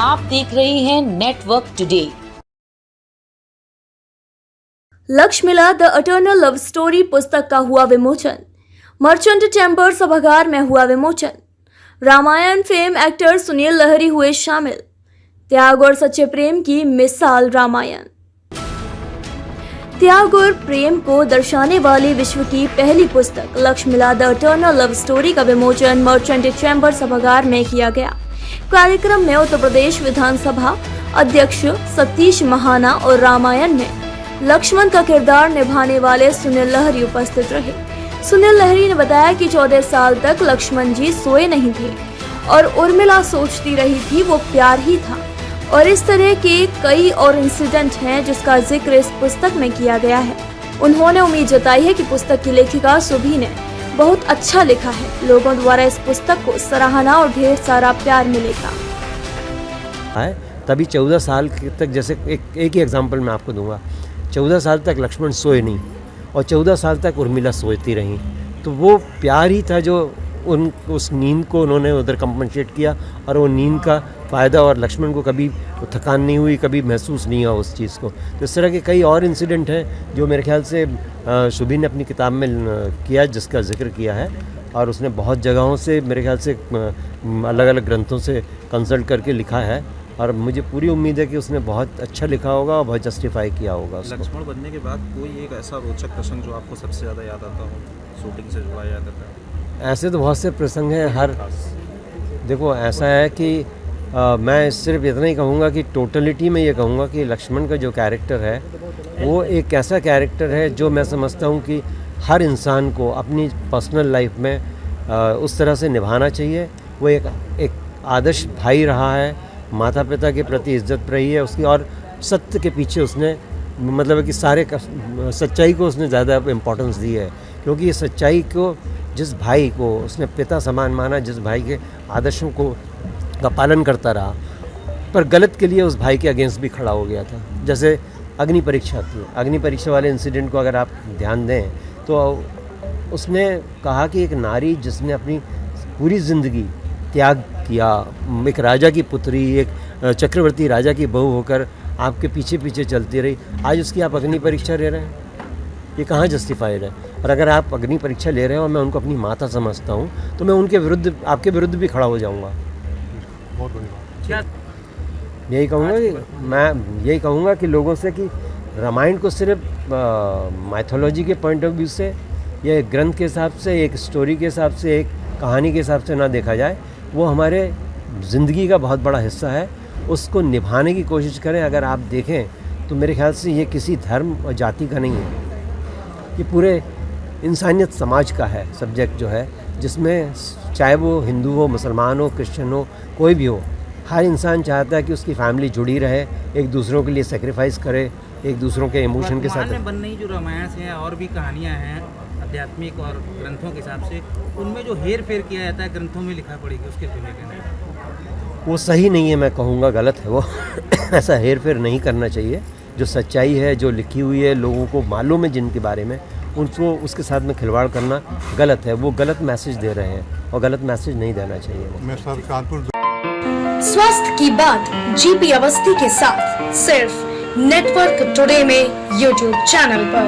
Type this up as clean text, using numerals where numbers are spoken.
आप देख रहे हैं नेटवर्क टुडे। लक्ष्य मिला द इटर्नल लव स्टोरी पुस्तक का हुआ विमोचन। मर्चेंट चैम्बर सभागार में हुआ विमोचन। रामायण फेम एक्टर सुनील लहरी हुए शामिल। त्याग और सच्चे प्रेम की मिसाल रामायण। त्याग और प्रेम को दर्शाने वाली विश्व की पहली पुस्तक लक्ष्य मिला द इटर्नल लव स्टोरी का विमोचन मर्चेंट चैम्बर सभागार में किया गया। कार्यक्रम में उत्तर प्रदेश विधानसभा अध्यक्ष सतीश महाना और रामायण में लक्ष्मण का किरदार निभाने वाले सुनील लहरी उपस्थित रहे। सुनील लहरी ने बताया कि 14 साल तक लक्ष्मण जी सोए नहीं थे और उर्मिला सोचती रही थी वो प्यार ही था, और इस तरह के कई और इंसिडेंट हैं जिसका जिक्र इस पुस्तक में किया गया है। उन्होंने उम्मीद जताई है कि पुस्तक की लेखिका सुभी ने बहुत अच्छा लिखा है। लोगों द्वारा इस पुस्तक को सराहना और ढेर सारा प्यार मिलेगा। तभी 14 साल तक, जैसे एक ही एग्जांपल मैं आपको दूंगा, 14 साल तक लक्ष्मण सोए नहीं और 14 साल तक उर्मिला सोती रही, तो वो प्यार ही था जो उस नींद को उन्होंने उधर कंपनसेट किया, और वो नींद का फ़ायदा, और लक्ष्मण को कभी थकान नहीं हुई, कभी महसूस नहीं हुआ उस चीज़ को। तो इस तरह के कई और इंसिडेंट हैं जो मेरे ख्याल से शुभी ने अपनी किताब में किया, जिसका जिक्र किया है, और उसने बहुत जगहों से मेरे ख्याल से अलग अलग ग्रंथों से कंसल्ट करके लिखा है, और मुझे पूरी उम्मीद है कि उसने बहुत अच्छा लिखा होगा और बहुत जस्टिफाई किया होगा उसको। लक्ष्मण बनने के बाद कोई एक ऐसा रोचक प्रसंग जो आपको सबसे ज़्यादा याद आता हो, शूटिंग से जुड़ा याद आता है? ऐसे तो बहुत से प्रसंग हैं। देखो, ऐसा है कि मैं सिर्फ इतना ही कहूँगा कि टोटलिटी में ये कहूँगा कि लक्ष्मण का जो कैरेक्टर है वो एक ऐसा कैरेक्टर है जो मैं समझता हूँ कि हर इंसान को अपनी पर्सनल लाइफ में उस तरह से निभाना चाहिए। वो एक आदर्श भाई रहा है, माता पिता के प्रति इज्जत रही है उसकी, और सत्य के पीछे उसने मतलब कि सच्चाई को उसने ज़्यादा इम्पोर्टेंस दी है, क्योंकि ये सच्चाई को, जिस भाई को उसने पिता समान माना, जिस भाई के आदर्शों का पालन करता रहा, पर गलत के लिए उस भाई के अगेंस्ट भी खड़ा हो गया था। जैसे अग्नि परीक्षा थी, अग्नि परीक्षा वाले इंसिडेंट को अगर आप ध्यान दें तो उसने कहा कि एक नारी जिसने अपनी पूरी ज़िंदगी त्याग किया, एक राजा की पुत्री, एक चक्रवर्ती राजा की बहू होकर आपके पीछे पीछे चलती रही, आज उसकी आप अग्नि परीक्षा ले रहे हैं, ये कहाँ जस्टिफाइड है? और अगर आप अग्नि परीक्षा ले रहे हो और मैं उनको अपनी माता समझता हूँ तो मैं उनके विरुद्ध, आपके विरुद्ध भी खड़ा हो जाऊँगा। बहुत बड़ी बात। यही कहूँगा कि लोगों से कि रामायण को सिर्फ माइथोलॉजी के पॉइंट ऑफ व्यू से या एक ग्रंथ के हिसाब से, एक स्टोरी के हिसाब से, एक कहानी के हिसाब से ना देखा जाए। वो हमारे ज़िंदगी का बहुत बड़ा हिस्सा है, उसको निभाने की कोशिश करें। अगर आप देखें तो मेरे ख्याल से ये किसी धर्म और जाति का नहीं है, ये पूरे इंसानियत समाज का है सब्जेक्ट जो है, जिसमें चाहे वो हिंदू हो, मुसलमान हो, क्रिश्चियन हो, कोई भी हो, हर इंसान चाहता है कि उसकी फैमिली जुड़ी रहे, एक दूसरों के लिए सेक्रीफाइस करे, एक दूसरों के इमोशन के साथ। बनने जो रामायण से और भी कहानियाँ हैं आध्यात्मिक और ग्रंथों के हिसाब से, उनमें जो हेर फेर किया जाता है ग्रंथों में लिखा पड़ेगी, उसके लिए कहना है वो सही नहीं है, मैं कहूँगा गलत है वो ऐसा हेर फेर नहीं करना चाहिए। जो सच्चाई है, जो लिखी हुई है, लोगों को मालूम है जिनके बारे में, उनको उसके साथ में खिलवाड़ करना गलत है। वो गलत मैसेज दे रहे हैं और गलत मैसेज नहीं देना चाहिए। मैं सर कानपुर। स्वास्थ्य की बात जीपी अवस्थी के साथ सिर्फ नेटवर्क टुडे में यूट्यूब चैनल पर।